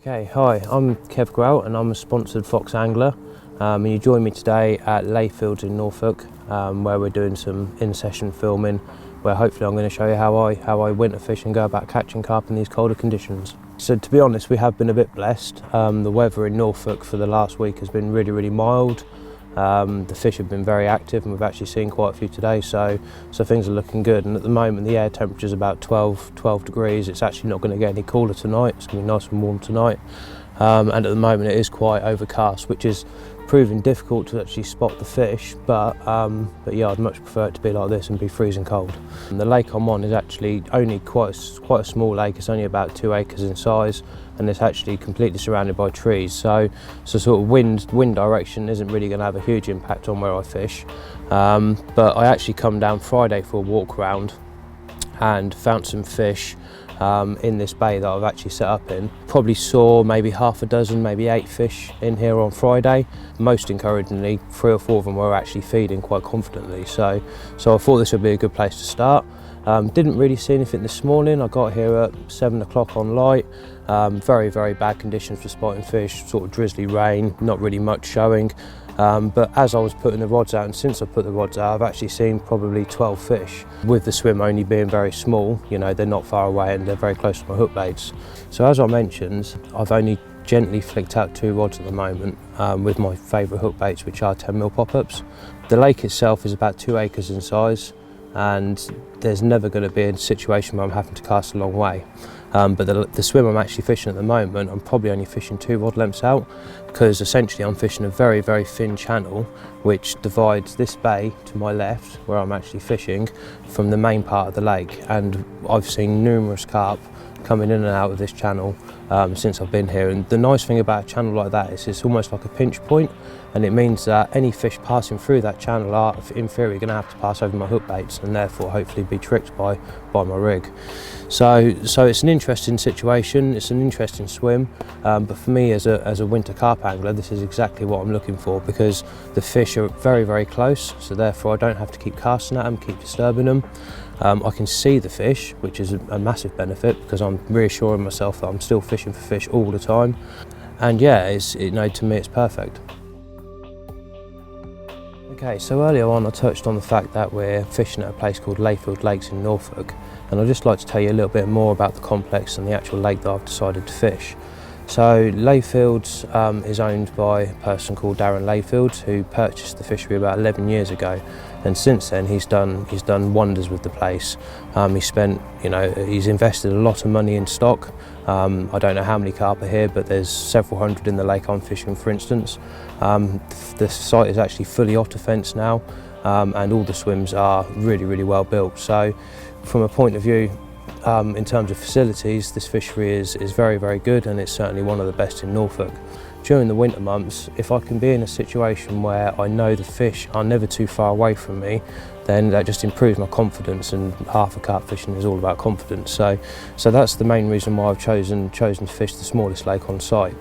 Okay, hi, I'm Kev Grout and I'm a sponsored fox angler. And you join me today at Layfields in Norfolk, where we're doing some in-session filming, where hopefully I'm going to show you how I winter fish and go about catching carp in these colder conditions. So to be honest, we have been a bit blessed. The weather in Norfolk for the last week has been really mild. The fish have been very active and we've actually seen quite a few today, so things are looking good. And at the moment the air temperature is about 12 degrees. It's actually not going to get any cooler tonight. It's going to be nice and warm tonight. And at the moment it is quite overcast, which is proving difficult to actually spot the fish, but yeah, I'd much prefer it to be like this and be freezing cold. And the lake I'm on is actually only quite a small lake. It's only about 2 acres in size, and it's actually completely surrounded by trees, so sort of wind direction isn't really going to have a huge impact on where I fish. But I actually come down Friday for a walk around and found some fish in this bay that I've actually set up in. Probably saw maybe half a dozen, maybe 8 fish in here on Friday. Most encouragingly, 3 or 4 of them were actually feeding quite confidently, so I thought this would be a good place to start. Didn't really see anything this morning. I got here at 7 o'clock on light. Very bad conditions for spotting fish, sort of drizzly rain, not really much showing. But as I was putting the rods out, and since I put the rods out, I've actually seen probably 12 fish, with the swim only being very small. You know, they're not far away and they're very close to my hook blades. So as I mentioned, I've only gently flicked out 2 rods at the moment with my favourite hook baits, which are 10mm pop-ups. The lake itself is about 2 acres in size, and there's never going to be a situation where I'm having to cast a long way. But the swim I'm actually fishing at the moment, I'm probably only fishing 2 rod lengths out, because essentially I'm fishing a very thin channel which divides this bay to my left, where I'm actually fishing, from the main part of the lake. And I've seen numerous carp coming in and out of this channel since I've been here. And the nice thing about a channel like that is it's almost like a pinch point, and it means that any fish passing through that channel are, in theory, going to have to pass over my hook baits and therefore hopefully be tricked by my rig. So it's an interesting situation, it's an interesting swim, but for me as a winter carp angler, this is exactly what I'm looking for, because the fish are very close, so therefore I don't have to keep casting at them, keep disturbing them. I can see the fish, which is a massive benefit, because I'm reassuring myself that I'm still fishing for fish all the time. And yeah, to me it's perfect. Okay, so earlier on I touched on the fact that we're fishing at a place called Layfield Lakes in Norfolk, and I'd just like to tell you a little bit more about the complex and the actual lake that I've decided to fish. So Layfields is owned by a person called Darren Layfields, who purchased the fishery about 11 years ago, and since then he's done wonders with the place. He's invested a lot of money in stock. I don't know how many carp are here, but there's several hundred in the lake I'm fishing, for instance. The site is actually fully otter fenced now, and all the swims are really well built. So from a point of view in terms of facilities, this fishery is very good, and it's certainly one of the best in Norfolk. During the winter months, if I can be in a situation where I know the fish are never too far away from me, then that just improves my confidence, and half of carp fishing is all about confidence. So that's the main reason why I've chosen to fish the smallest lake on site.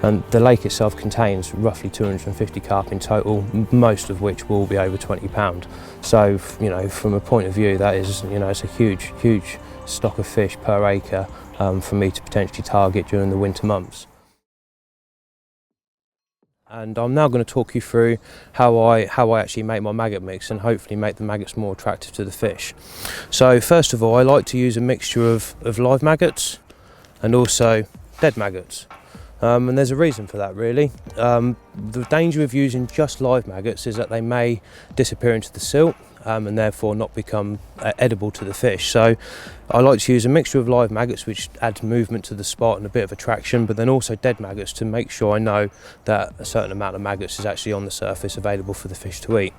And the lake itself contains roughly 250 carp in total, most of which will be over 20 pound. So, from a point of view, that is, it's a huge stock of fish per acre for me to potentially target during the winter months. And I'm now going to talk you through how I actually make my maggot mix, and hopefully make the maggots more attractive to the fish. So first of all, I like to use a mixture of live maggots and also dead maggots. And there's a reason for that, really. The danger of using just live maggots is that they may disappear into the silt and therefore not become edible to the fish. So I like to use a mixture of live maggots, which adds movement to the spot and a bit of attraction, but then also dead maggots to make sure I know that a certain amount of maggots is actually on the surface available for the fish to eat.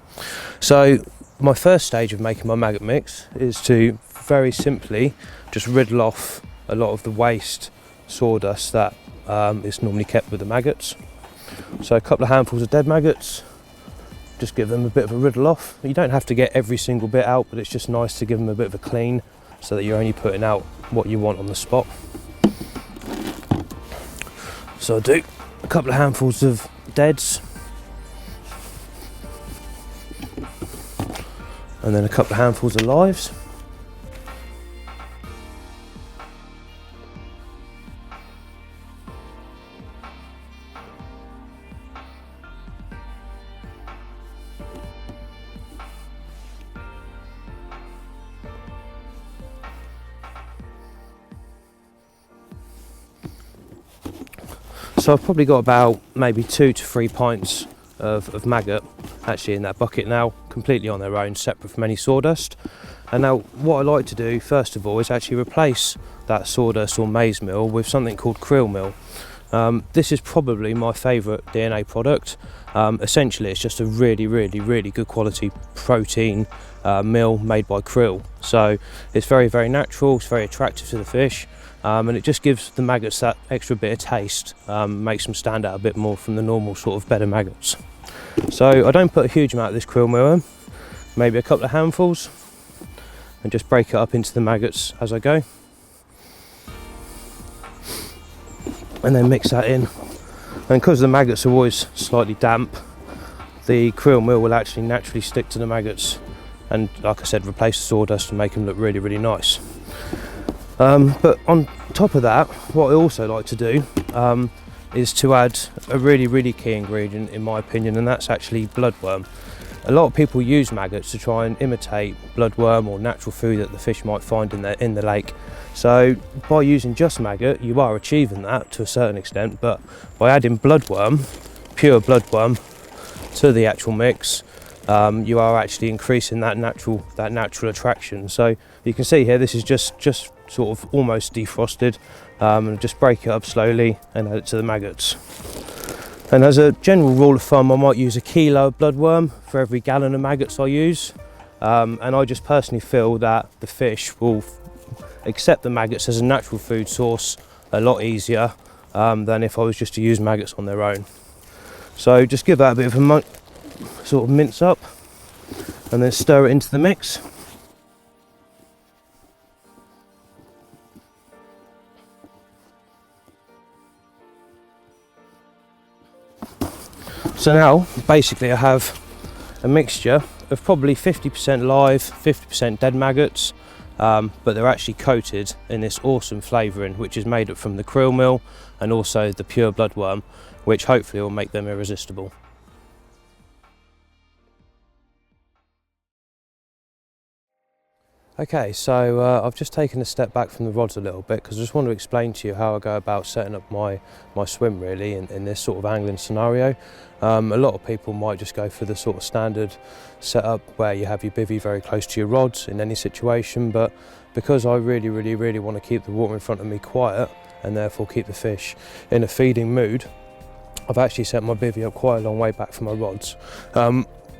So my first stage of making my maggot mix is to very simply just riddle off a lot of the waste sawdust that is normally kept with the maggots. So a couple of handfuls of dead maggots, just give them a bit of a riddle off. You don't have to get every single bit out, but it's just nice to give them a bit of a clean, so that you're only putting out what you want on the spot. So I do a couple of handfuls of deads, and then a couple of handfuls of lives. So I've probably got about maybe 2 to 3 pints of maggot actually in that bucket now, completely on their own, separate from any sawdust. And now what I like to do first of all is actually replace that sawdust or maize meal with something called krill meal. This is probably my favourite DNA product. Essentially it's just a really good quality protein meal made by krill. So it's very natural, it's very attractive to the fish, and it just gives the maggots that extra bit of taste, makes them stand out a bit more from the normal sort of bed of maggots. So I don't put a huge amount of this krill meal in, maybe a couple of handfuls, and just break it up into the maggots as I go. And then mix that in, and because the maggots are always slightly damp, the krill meal will actually naturally stick to the maggots and, like I said, replace the sawdust and make them look really nice. But on top of that, what I also like to do is to add a really key ingredient in my opinion, and that's actually bloodworm. A lot of people use maggots to try and imitate bloodworm or natural food that the fish might find in the lake. So by using just maggot, you are achieving that to a certain extent, but by adding bloodworm, pure bloodworm, to the actual mix, you are actually increasing that natural attraction. So you can see here, this is just sort of almost defrosted, and just break it up slowly and add it to the maggots. And as a general rule of thumb, I might use a kilo of bloodworm for every gallon of maggots I use, and I just personally feel that the fish will accept the maggots as a natural food source a lot easier than if I was just to use maggots on their own. So just give that a bit of a sort of mince up and then stir it into the mix. So now basically I have a mixture of probably 50% live, 50% dead maggots, but they're actually coated in this awesome flavouring which is made up from the krill meal and also the pure bloodworm, which hopefully will make them irresistible. Okay, so I've just taken a step back from the rods a little bit because I just want to explain to you how I go about setting up my swim really in this sort of angling scenario. A lot of people might just go for the sort of standard setup where you have your bivvy very close to your rods in any situation, but because I really want to keep the water in front of me quiet and therefore keep the fish in a feeding mood, I've actually set my bivvy up quite a long way back from my rods.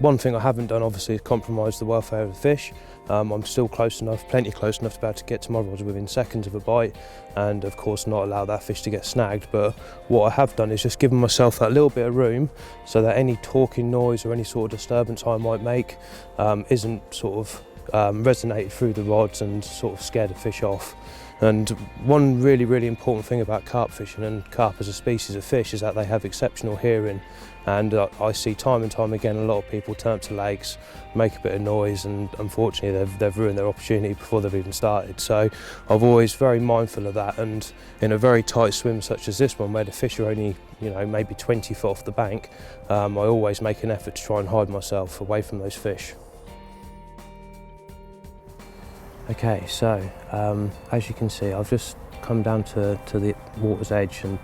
One thing I haven't done obviously is compromise the welfare of the fish. I'm still close enough, plenty close enough to be able to get to my rods within seconds of a bite, and of course not allow that fish to get snagged. But what I have done is just given myself that little bit of room so that any talking noise or any sort of disturbance I might make isn't sort of resonated through the rods and sort of scare the fish off. And one really important thing about carp fishing and carp as a species of fish is that they have exceptional hearing, and I see time and time again a lot of people turn up to lakes, make a bit of noise, and unfortunately they've ruined their opportunity before they've even started. So I've always very mindful of that, and in a very tight swim such as this one where the fish are only maybe 20 foot off the bank, I always make an effort to try and hide myself away from those fish. Okay, so as you can see, I've just come down to the water's edge and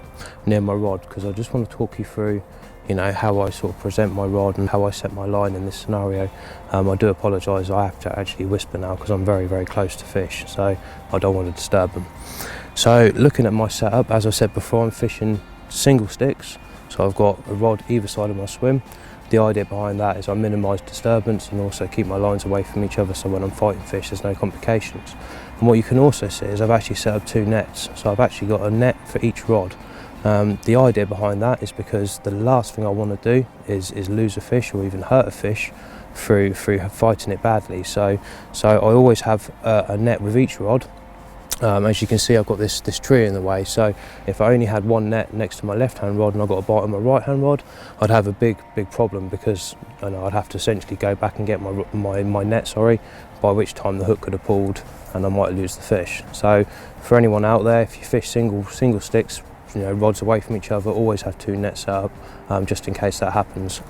near my rod because I just want to talk you through how I sort of present my rod and how I set my line in this scenario. I do apologise, I have to actually whisper now because I'm very close to fish, so I don't want to disturb them. So looking at my setup, as I said before, I'm fishing single sticks, so I've got a rod either side of my swim. The idea behind that is I minimise disturbance and also keep my lines away from each other so when I'm fighting fish there's no complications. And what you can also see is I've actually set up 2 nets, so I've actually got a net for each rod. The idea behind that is because the last thing I want to do is lose a fish or even hurt a fish through fighting it badly. So I always have a net with each rod. As you can see, I've got this tree in the way, so if I only had one net next to my left hand rod and I got a bite on my right hand rod, I'd have a big problem because I'd have to essentially go back and get my net, by which time the hook could have pulled and I might lose the fish. So for anyone out there, if you fish single sticks, rods away from each other, always have 2 nets set up, just in case that happens.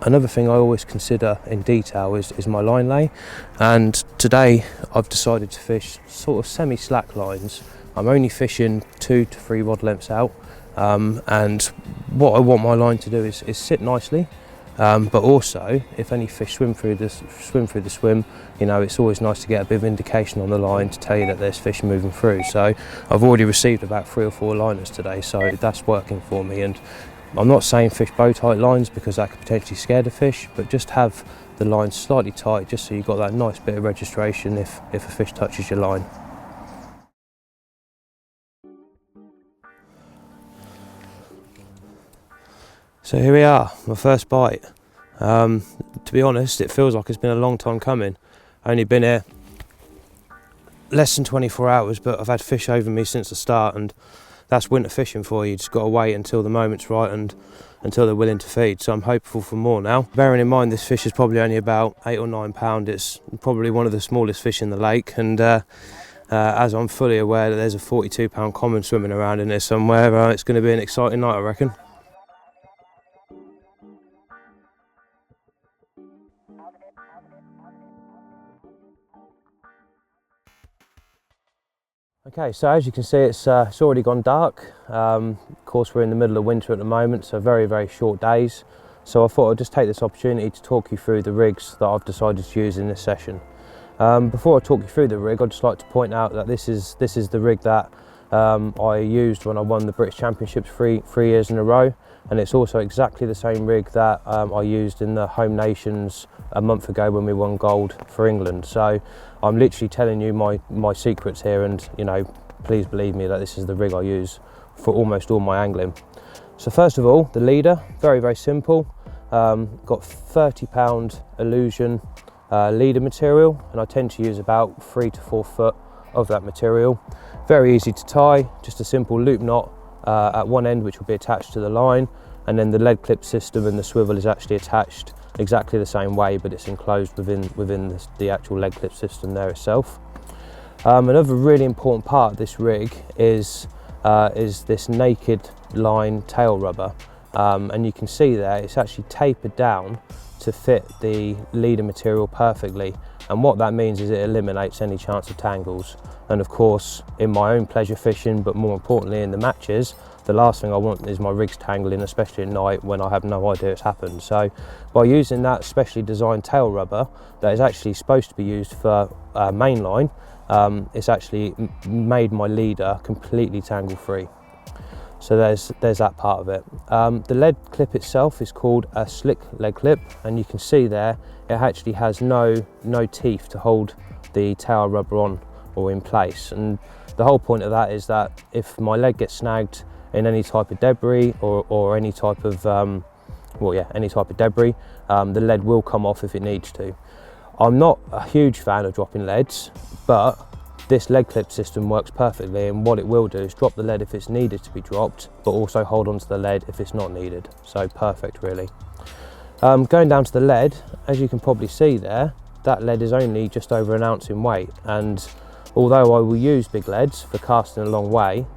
Another thing I always consider in detail is my line lay, and today I've decided to fish sort of semi-slack lines. I'm only fishing 2 to 3 rod lengths out, and what I want my line to do is sit nicely, but also if any fish swim through the swim, you know, it's always nice to get a bit of indication on the line to tell you that there's fish moving through. So I've already received about 3 or 4 liners today, so that's working for me. And I'm not saying fish bow tight lines because that could potentially scare the fish, but just have the line slightly tight just so you've got that nice bit of registration if a fish touches your line. So here we are, my first bite. To be honest, it feels like it's been a long time coming. Only been here less than 24 hours, but I've had fish over me since the start, and that's winter fishing for you. Just got to wait until the moment's right and until they're willing to feed. So I'm hopeful for more now. Bearing in mind this fish is probably only about 8 or 9 pound. It's probably one of the smallest fish in the lake, and as I'm fully aware that there's a 42 pound common swimming around in there somewhere, it's going to be an exciting night, I reckon. Okay, so as you can see, it's already gone dark. Of course, we're in the middle of winter at the moment, so very, very short days. So I thought I'd just take this opportunity to talk you through the rigs that I've decided to use in this session. Before I talk you through the rig, I'd just like to point out that this is the rig that I used when I won the British Championships three years in a row, and it's also exactly the same rig that I used in the Home Nations a month ago when we won gold for England. So I'm literally telling you my secrets here, and you know, please believe me that this is the rig I use for almost all my angling. So first of all, the leader, very, very simple. Got 30 pound Illusion leader material, and I tend to use about 3 to 4 foot of that material. Very easy to tie, just a simple loop knot at one end which will be attached to the line, and then the lead clip system and the swivel is actually attached exactly the same way, but it's enclosed within the actual lead clip system there itself. Another really important part of this rig is this naked line tail rubber, and you can see there it's actually tapered down to fit the leader material perfectly, and what that means is it eliminates any chance of tangles. And of course, in my own pleasure fishing, but more importantly in the matches, the last thing I want is my rigs tangling, especially at night when I have no idea it's happened. So by using that specially designed tail rubber that is actually supposed to be used for mainline, it's actually made my leader completely tangle free. So there's that part of it. The lead clip itself is called a slick lead clip, and you can see there it actually has no teeth to hold the tail rubber on or in place. And the whole point of that is that if my leg gets snagged in any type of debris or any type of any type of debris, the lead will come off if it needs to. I'm not a huge fan of dropping leads, but this lead clip system works perfectly, and what it will do is drop the lead if it's needed to be dropped, but also hold on to the lead if it's not needed. So perfect, really. Going down to the lead, as you can probably see there, that lead is only just over 1 ounce in weight, and although I will use big leads for casting a long way,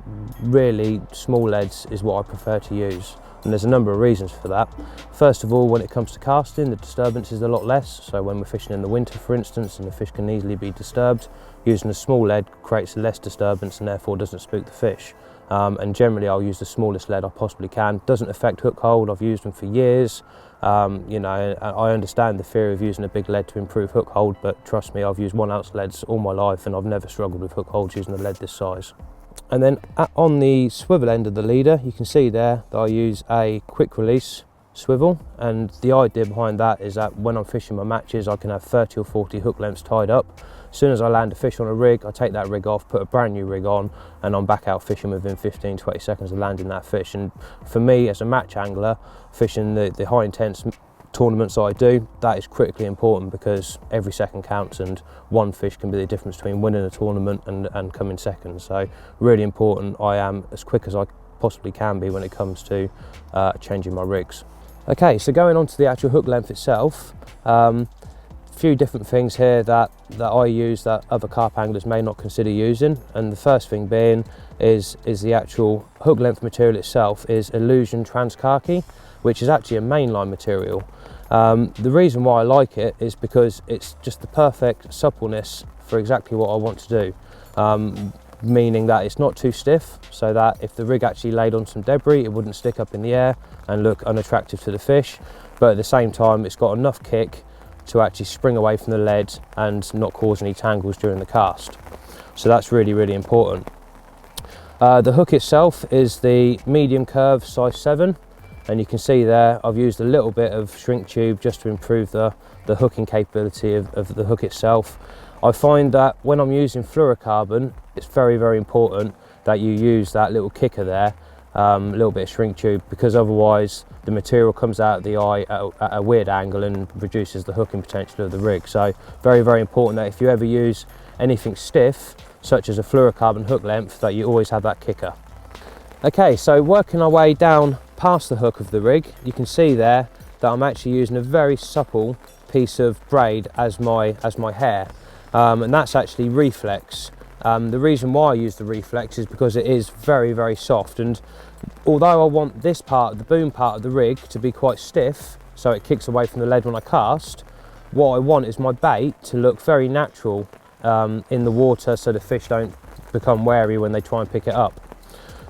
really small leads is what I prefer to use. And there's a number of reasons for that. First of all, when it comes to casting, the disturbance is a lot less. So when we're fishing in the winter, for instance, and the fish can easily be disturbed, using a small lead creates less disturbance and therefore doesn't spook the fish. And generally I'll use the smallest lead I possibly can. Doesn't affect hook hold, I've used them for years. You know, I understand the fear of using a big lead to improve hook hold, but trust me, I've used 1 ounce leads all my life and I've never struggled with hook holds using a lead this size. And then on the swivel end of the leader, you can see there that I use a quick release swivel, and the idea behind that is that when I'm fishing my matches I can have 30 or 40 hook lengths tied up. As soon as I land a fish on a rig, I take that rig off, put a brand new rig on, and I'm back out fishing within 15-20 seconds of landing that fish. And for me as a match angler, fishing the high intense tournaments that I do, that is critically important because every second counts, and one fish can be the difference between winning a tournament and coming second. So really important I am as quick as I possibly can be when it comes to changing my rigs. Okay, so going on to the actual hook length itself, few different things here that I use that other carp anglers may not consider using, and the first thing being is the actual hook length material itself is Illusion Transkhaki, which is actually a mainline material. The reason why I like it is because it's just the perfect suppleness for exactly what I want to do. meaning that it's not too stiff, so that if the rig actually laid on some debris, it wouldn't stick up in the air and look unattractive to the fish. But at the same time, it's got enough kick to actually spring away from the lead and not cause any tangles during the cast. So that's really, really important. The hook itself is the medium curve size 7, and you can see there I've used a little bit of shrink tube just to improve the hooking capability of the hook itself. I find that when I'm using fluorocarbon, it's very, very important that you use that little kicker there, a little bit of shrink tube, because otherwise the material comes out of the eye at a weird angle and reduces the hooking potential of the rig. So very, very important that if you ever use anything stiff, such as a fluorocarbon hook length, that you always have that kicker. Okay, so working our way down past the hook of the rig, you can see there that I'm actually using a very supple piece of braid as my hair. And that's actually reflex. The reason why I use the reflex is because it is very, very soft, and although I want this part, the boom part of the rig, to be quite stiff so it kicks away from the lead when I cast, what I want is my bait to look very natural in the water, so the fish don't become wary when they try and pick it up.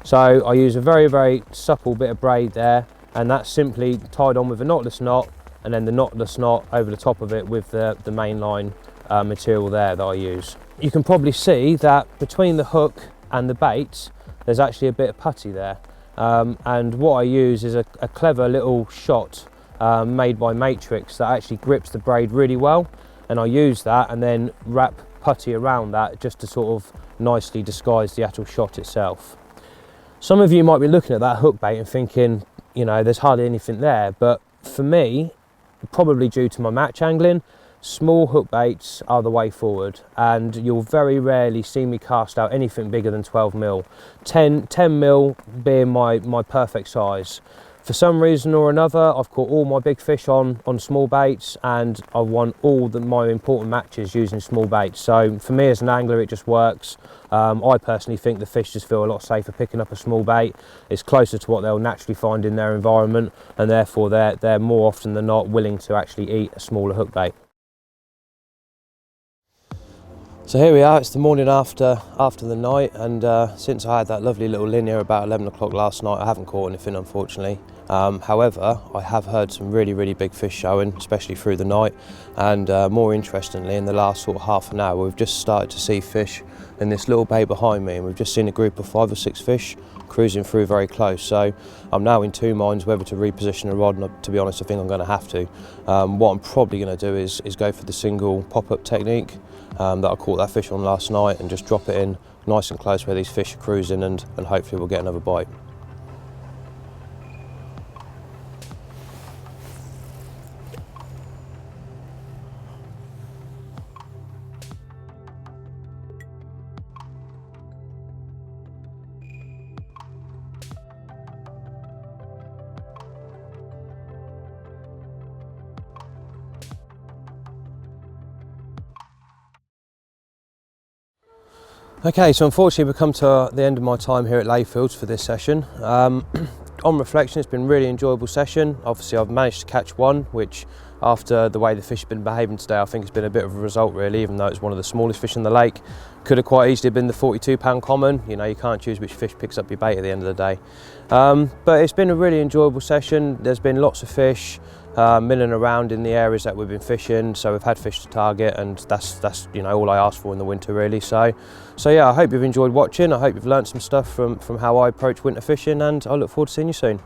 So I use a very, very supple bit of braid there, and that's simply tied on with a knotless knot, and then the knotless knot over the top of it with the mainline material there that I use. You can probably see that between the hook and the bait there's actually a bit of putty there, and what I use is a clever little shot made by Matrix that actually grips the braid really well, and I use that and then wrap putty around that just to sort of nicely disguise the actual shot itself. Some of you might be looking at that hook bait and thinking, you know, there's hardly anything there, but for me, probably due to my match angling, small hook baits are the way forward, and you'll very rarely see me cast out anything bigger than 12 mil. 10 mil being my perfect size. For some reason or another, I've caught all my big fish on small baits, and I won all my important matches using small baits. So for me as an angler, it just works. I personally think the fish just feel a lot safer picking up a small bait. It's closer to what they'll naturally find in their environment, and therefore they're more often than not willing to actually eat a smaller hook bait. So here we are, it's the morning after the night, and since I had that lovely little linear about 11 o'clock last night, I haven't caught anything, unfortunately. However, I have heard some really, really big fish showing, especially through the night, and more interestingly, in the last sort of half an hour, we've just started to see fish in this little bay behind me, and we've just seen a group of 5 or 6 fish cruising through very close. So I'm now in two minds whether to reposition the rod, and to be honest, I think I'm going to have to. What I'm probably going to do is go for the single pop-up technique that I caught that fish on last night, and just drop it in nice and close where these fish are cruising, and hopefully we'll get another bite. Okay, so unfortunately we've come to the end of my time here at Layfields for this session. On reflection, it's been a really enjoyable session. Obviously I've managed to catch one, which after the way the fish have been behaving today, I think it's been a bit of a result really, even though it's one of the smallest fish in the lake. Could have quite easily been the 42-pound common. You know, you can't choose which fish picks up your bait at the end of the day. But it's been a really enjoyable session. There's been lots of fish milling around in the areas that we've been fishing, so we've had fish to target, and that's you know all I asked for in the winter really. So yeah, I hope you've enjoyed watching. I hope you've learned some stuff from how I approach winter fishing, and I look forward to seeing you soon.